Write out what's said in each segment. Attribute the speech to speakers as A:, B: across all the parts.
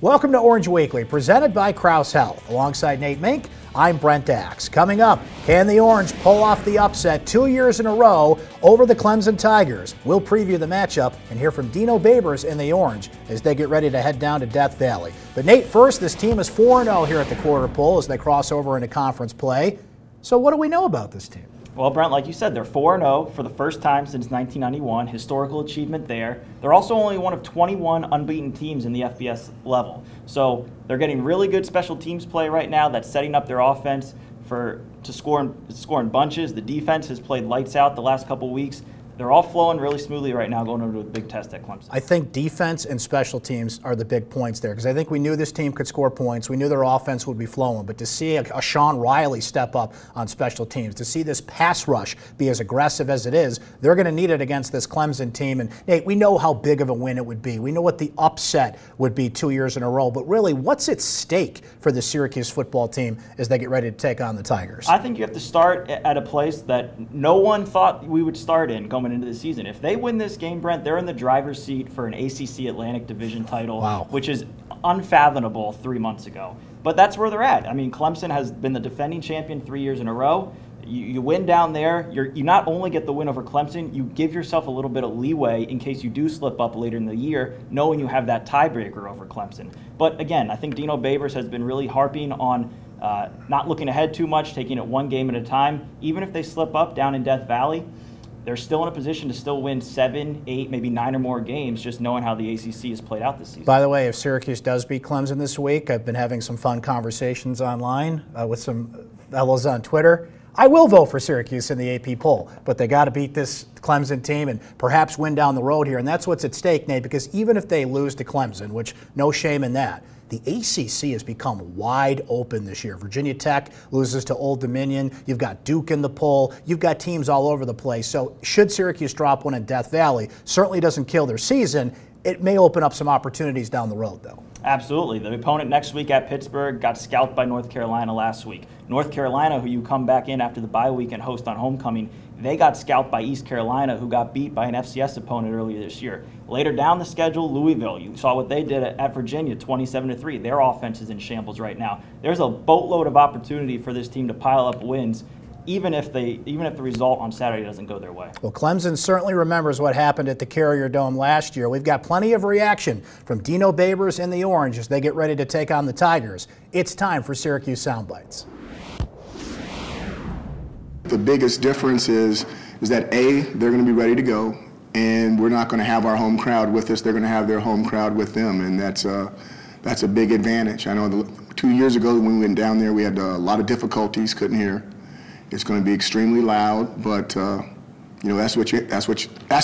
A: Welcome to Orange Weekly, presented by Crouse Health. Alongside Nate Mink, I'm Brent. Coming up, can the Orange pull off the upset 2 years in a row over the Clemson Tigers? We'll preview the matchup and hear from Dino Babers in the Orange as they get ready to head down to Death Valley. But Nate, first, this team is 4-0 here at the quarter pole as they cross over into conference play. So what do we know about this team?
B: Well, Brent, like you said, they're 4-0 for the first time since 1991. Historical achievement there. They're also only one of 21 unbeaten teams in the FBS level. So they're getting really good special teams play right now that's setting up their offense to score in bunches. The defense has played lights out the last couple weeks. They're all flowing really smoothly right now going into a big test at Clemson.
A: I think defense and special teams are the big points there because I think we knew this team could score points. We knew their offense would be flowing. But to see a Sean Riley step up on special teams, to see this pass rush be as aggressive as it is, they're going to need it against this Clemson team. And, Nate, we know how big of a win it would be. We know what the upset would be 2 years in a row. But really, what's at stake for the Syracuse football team as they get ready to take on the Tigers?
B: I think you have to start at a place that no one thought we would start in coming into the season. If they win this game, Brent, they're in the driver's seat for an ACC Atlantic Division title,
A: wow,
B: which is unfathomable 3 months ago. But that's where they're at. I mean, Clemson has been the defending champion 3 years in a row. You win down there, you not only get the win over Clemson, you give yourself a little bit of leeway in case you do slip up later in the year, knowing you have that tiebreaker over Clemson. But again, I think Dino Babers has been really harping on not looking ahead too much, taking it one game at a time. Even if they slip up down in Death Valley, they're still in a position to still win 7, 8, maybe 9 or more games, just knowing how the ACC has played out this season.
A: By the way, if Syracuse does beat Clemson this week, I've been having some fun conversations online with some fellows on Twitter. I will vote for Syracuse in the AP poll, but they got to beat this Clemson team and perhaps win down the road here. And that's what's at stake, Nate, because even if they lose to Clemson, which no shame in that, the ACC has become wide open this year. Virginia Tech loses to Old Dominion. You've got Duke in the poll. You've got teams all over the place. So should Syracuse drop one in Death Valley, certainly doesn't kill their season. It may open up some opportunities down the road, though.
B: Absolutely. The opponent next week at Pittsburgh got scalped by North Carolina last week. North Carolina, who you come back in after the bye week and host on homecoming, they got scalped by East Carolina, who got beat by an FCS opponent earlier this year. Later down the schedule, Louisville. You saw what they did at Virginia, 27-3. Their offense is in shambles right now. There's a boatload of opportunity for this team to pile up wins, even if the result on Saturday doesn't go their way.
A: Well, Clemson certainly remembers what happened at the Carrier Dome last year. We've got plenty of reaction from Dino Babers and the Orange as they get ready to take on the Tigers. It's time for Syracuse Soundbites.
C: The biggest difference is that A, they're going to be ready to go, and we're not going to have our home crowd with us. They're going to have their home crowd with them, and that's a big advantage. I know 2 years ago when we went down there, we had a lot of difficulties, couldn't hear. It's going to be extremely loud, but you know that's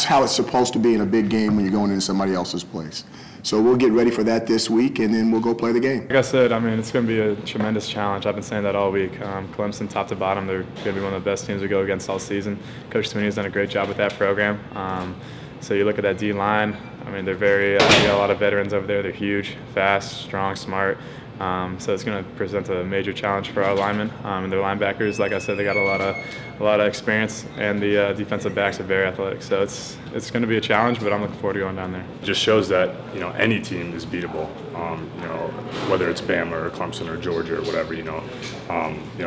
C: how it's supposed to be in a big game when you're going into somebody else's place. So we'll get ready for that this week, and then we'll go play the game.
D: Like I said, I mean, it's going to be a tremendous challenge. I've been saying that all week. Clemson, top to bottom, they're going to be one of the best teams to go against all season. Coach Sweeney has done a great job with that program. So you look at that D-line, I mean, they're they got a lot of veterans over there. They're huge, fast, strong, smart. So it's going to present a major challenge for our linemen and their linebackers. Like I said, they got a lot of experience, and the defensive backs are very athletic. So it's going to be a challenge, but I'm looking forward to going down there.
E: It just shows that any team is beatable. Whether it's Bama or Clemson or Georgia or whatever.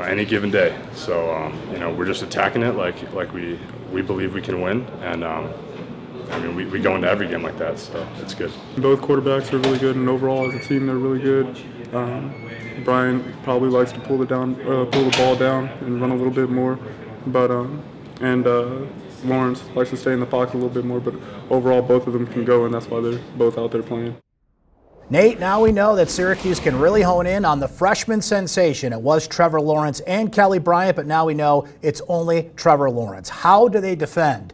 E: Any given day. So we're just attacking it like we believe we can win, and I mean we go into every game like that. So it's good.
F: Both quarterbacks are really good, and overall as a team they're really good. Brian probably likes to pull the ball down and run a little bit more, but Lawrence likes to stay in the pocket a little bit more. But overall, both of them can go, and that's why they're both out there playing.
A: Nate, now we know that Syracuse can really hone in on the freshman sensation. It was Trevor Lawrence and Kelly Bryant, but now we know it's only Trevor Lawrence. How do they defend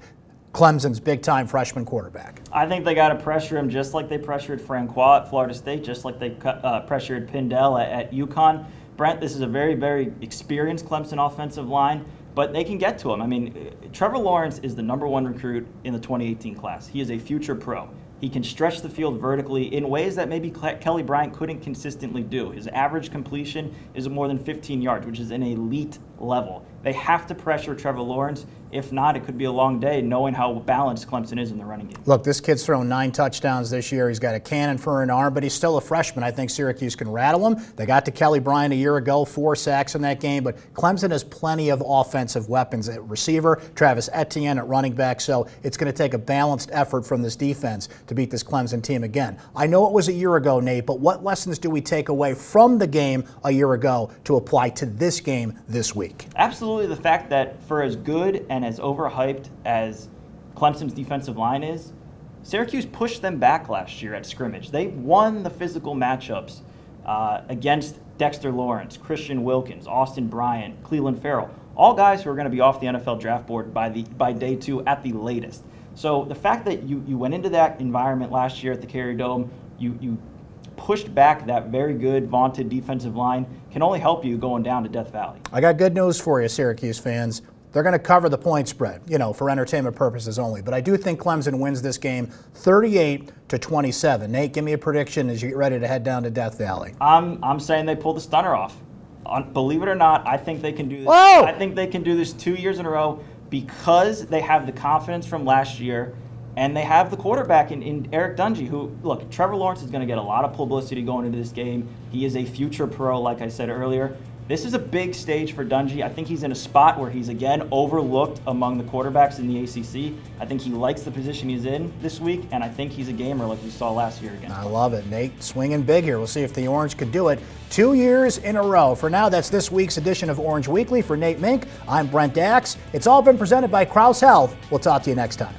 A: Clemson's big-time freshman quarterback?
B: I think they got to pressure him just like they pressured Francois at Florida State, just like they pressured Pindell at UConn. Brent, this is a very, very experienced Clemson offensive line, but they can get to him. I mean, Trevor Lawrence is the #1 recruit in the 2018 class. He is a future pro. He can stretch the field vertically in ways that maybe Kelly Bryant couldn't consistently do. His average completion is more than 15 yards, which is an elite level. They have to pressure Trevor Lawrence. If not, it could be a long day knowing how balanced Clemson is in the running game.
A: Look, this kid's thrown 9 touchdowns this year. He's got a cannon for an arm, but he's still a freshman. I think Syracuse can rattle him. They got to Kelly Bryant a year ago, 4 sacks in that game, but Clemson has plenty of offensive weapons at receiver, Travis Etienne at running back, so it's going to take a balanced effort from this defense to beat this Clemson team again. I know it was a year ago, Nate, but what lessons do we take away from the game a year ago to apply to this game this week?
B: Absolutely, the fact that for as good and as overhyped as Clemson's defensive line is, Syracuse pushed them back last year at scrimmage. They won the physical matchups against Dexter Lawrence, Christian Wilkins, Austin Bryant, Cleveland Farrell, all guys who are going to be off the NFL draft board by day 2 at the latest. So the fact that you went into that environment last year at the Carrier Dome, you pushed back that very good, vaunted defensive line, can only help you going down to Death Valley.
A: I got good news for you, Syracuse fans. They're going to cover the point spread, for entertainment purposes only. But I do think Clemson wins this game 38-27. Nate, give me a prediction as you get ready to head down to Death Valley.
B: I'm saying they pull the stunner off. Believe it or not, I think they can do this.
A: Whoa!
B: I think they can do this 2 years in a row because they have the confidence from last year and they have the quarterback in Eric Dungey, who, look, Trevor Lawrence is going to get a lot of publicity going into this game. He is a future pro, like I said earlier. This is a big stage for Dungey. I think he's in a spot where he's, again, overlooked among the quarterbacks in the ACC. I think he likes the position he's in this week, and I think he's a gamer like we saw last year again.
A: I love it. Nate swinging big here. We'll see if the Orange could do it 2 years in a row. For now, that's this week's edition of Orange Weekly. For Nate Mink, I'm Brent Dax. It's all been presented by Krause Health. We'll talk to you next time.